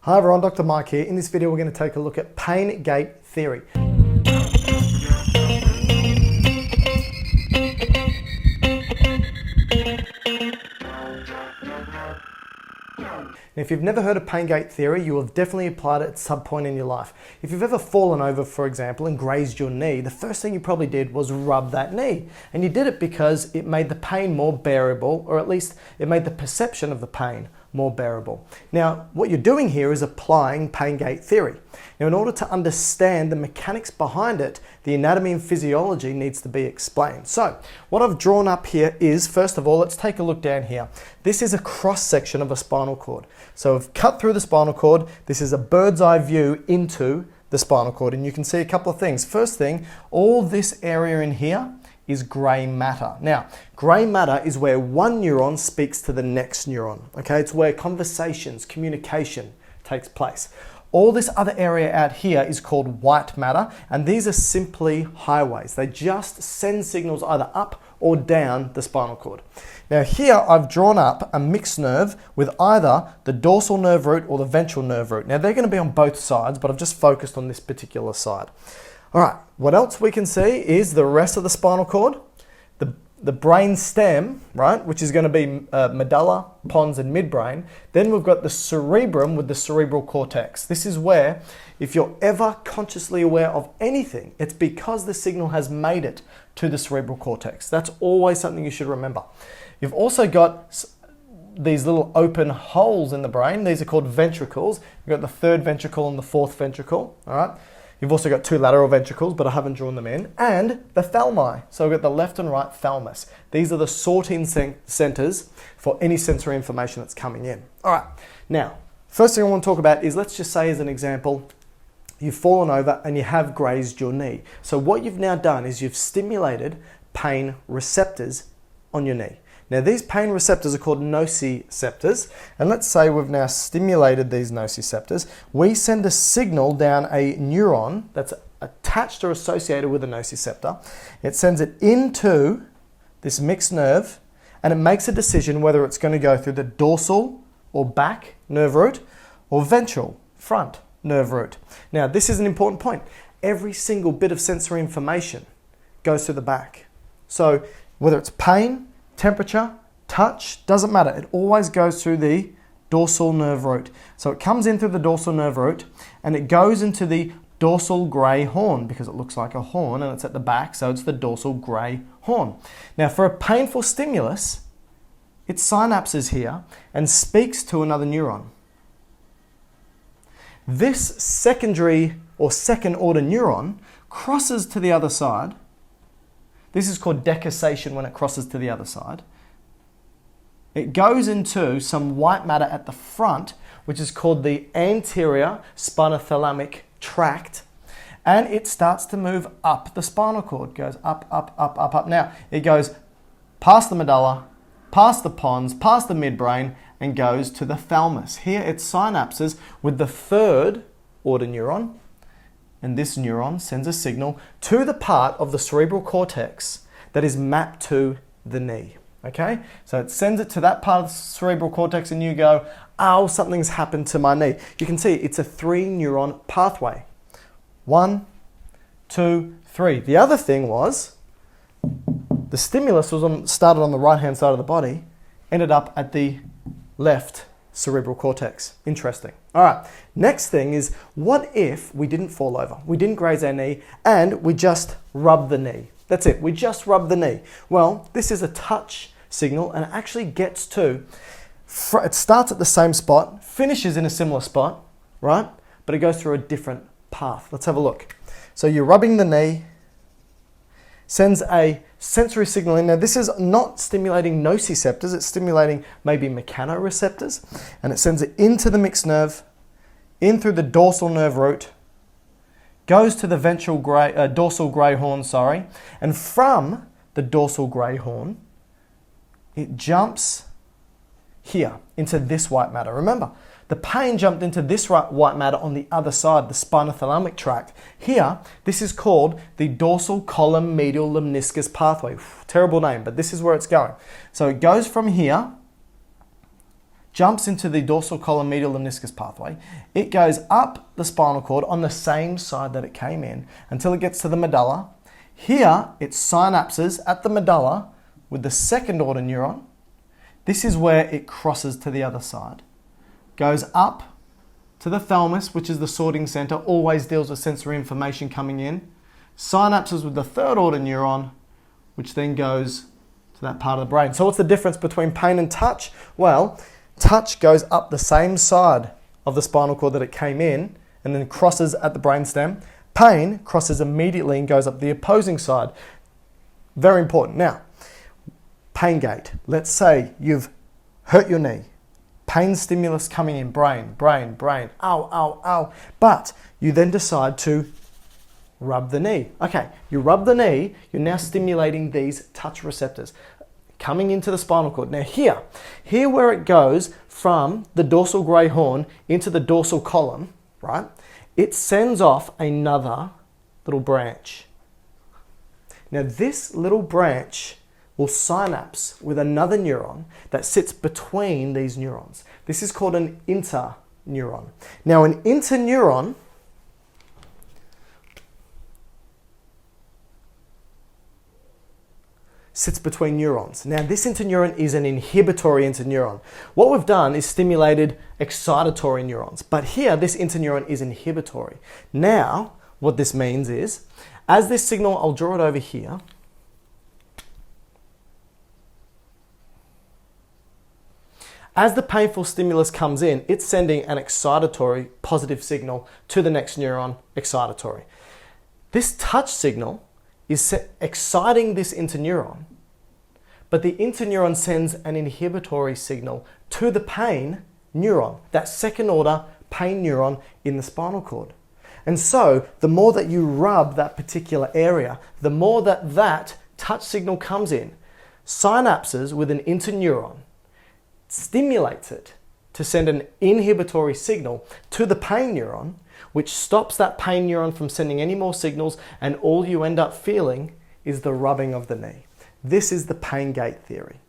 Hi everyone, Dr. Mike here. In this video we're going to take a look at pain gate theory. Now, if you've never heard of pain gate theory, you will have definitely applied it at some point in your life. If you've ever fallen over, for example, and grazed your knee, the first thing you probably did was rub that knee. And you did it because it made the pain more bearable, or at least it made the perception of the pain more bearable. Now, what you're doing here is applying pain gate theory. Now, in order to understand the mechanics behind it, the anatomy and physiology needs to be explained. So, what I've drawn up here is, first of all, let's take a look down here. This is a cross-section of a spinal cord. So I've cut through the spinal cord. This is a bird's eye view into the spinal cord, and you can see a couple of things. First thing, all this area in here is grey matter. Now, grey matter is where one neuron speaks to the next neuron, okay? It's where conversations, communication takes place. All this other area out here is called white matter, and these are simply highways. They just send signals either up or down the spinal cord. Now here I've drawn up a mixed nerve with either the dorsal nerve root or the ventral nerve root. Now they're going to be on both sides, but I've just focused on this particular side. All right, what else we can see is the rest of the spinal cord, the brain stem, right, which is going to be medulla, pons, and midbrain. Then we've got the cerebrum with the cerebral cortex. This is where, if you're ever consciously aware of anything, it's because the signal has made it to the cerebral cortex. That's always something you should remember. You've also got these little open holes in the brain. These are called ventricles. You've got the third ventricle and the fourth ventricle, all right? You've also got two lateral ventricles, but I haven't drawn them in, and the thalmi. So we've got the left and right thalamus. These are the sorting centers for any sensory information that's coming in. All right, now, first thing I want to talk about is, let's just say as an example, you've fallen over and you have grazed your knee. So what you've now done is you've stimulated pain receptors on your knee. Now these pain receptors are called nociceptors, and let's say we've now stimulated these nociceptors. We send a signal down a neuron that's attached or associated with a nociceptor. It sends it into this mixed nerve, and it makes a decision whether it's going to go through the dorsal or back nerve root or ventral front nerve root. Now this is an important point. Every single bit of sensory information goes to the back. So whether it's pain, temperature, touch, doesn't matter. It always goes through the dorsal nerve root. So it comes in through the dorsal nerve root and it goes into the dorsal grey horn, because it looks like a horn and it's at the back, so it's the dorsal grey horn. Now for a painful stimulus, it synapses here and speaks to another neuron. This secondary or second order neuron crosses to the other side. This is called decussation when it crosses to the other side. It goes into some white matter at the front, which is called the anterior spinothalamic tract, and it starts to move up the spinal cord. It goes up, up, up, up, up. Now, it goes past the medulla, past the pons, past the midbrain, and goes to the thalamus. Here it synapses with the third order neuron, and this neuron sends a signal to the part of the cerebral cortex that is mapped to the knee, okay? So it sends it to that part of the cerebral cortex and you go, oh, something's happened to my knee. You can see it's a 3-neuron pathway. 1, 2, 3. The other thing was, the stimulus was started on the right-hand side of the body, ended up at the left cerebral cortex. Interesting. All right, next thing is, what if we didn't fall over? We didn't graze our knee and we just rubbed the knee. That's it, we just rubbed the knee. Well, this is a touch signal and it actually gets to, it starts at the same spot, finishes in a similar spot, right? But it goes through a different path. Let's have a look. So you're rubbing the knee, sends a sensory signal in. Now this is not stimulating nociceptors, it's stimulating maybe mechanoreceptors, and it sends it into the mixed nerve, in through the dorsal nerve root, goes to the dorsal grey horn, and from the dorsal grey horn, it jumps here into this white matter. Remember, the pain jumped into this white matter on the other side, the spinothalamic tract. Here, this is called the dorsal column medial lemniscus pathway. Terrible name, but this is where it's going. So it goes from here jumps into the dorsal column medial lemniscus pathway. It goes up the spinal cord on the same side that it came in until it gets to the medulla. Here, it synapses at the medulla with the second order neuron. This is where it crosses to the other side. Goes up to the thalamus, which is the sorting center, always deals with sensory information coming in. Synapses with the third order neuron, which then goes to that part of the brain. So what's the difference between pain and touch? Well, touch goes up the same side of the spinal cord that it came in and then crosses at the brainstem. Pain crosses immediately and goes up the opposing side. Very important. Now, pain gait. Let's say you've hurt your knee. Pain stimulus coming in, brain, ow, ow, ow. But you then decide to rub the knee. Okay, you rub the knee, you're now stimulating these touch receptors coming into the spinal cord. Now here where it goes from the dorsal grey horn into the dorsal column, right? It sends off another little branch. Now this little branch will synapse with another neuron that sits between these neurons. This is called an interneuron. Now an interneuron sits between neurons. Now this interneuron is an inhibitory interneuron. What we've done is stimulated excitatory neurons, but here this interneuron is inhibitory. Now what this means is, as this signal, I'll draw it over here, as the painful stimulus comes in, it's sending an excitatory positive signal to the next neuron, excitatory. This touch signal is exciting this interneuron, but the interneuron sends an inhibitory signal to the pain neuron, that second order pain neuron in the spinal cord. And so the more that you rub that particular area, the more that that touch signal comes in, synapses with an interneuron, stimulates it to send an inhibitory signal to the pain neuron, which stops that pain neuron from sending any more signals, and all you end up feeling is the rubbing of the knee. This is the pain gait theory.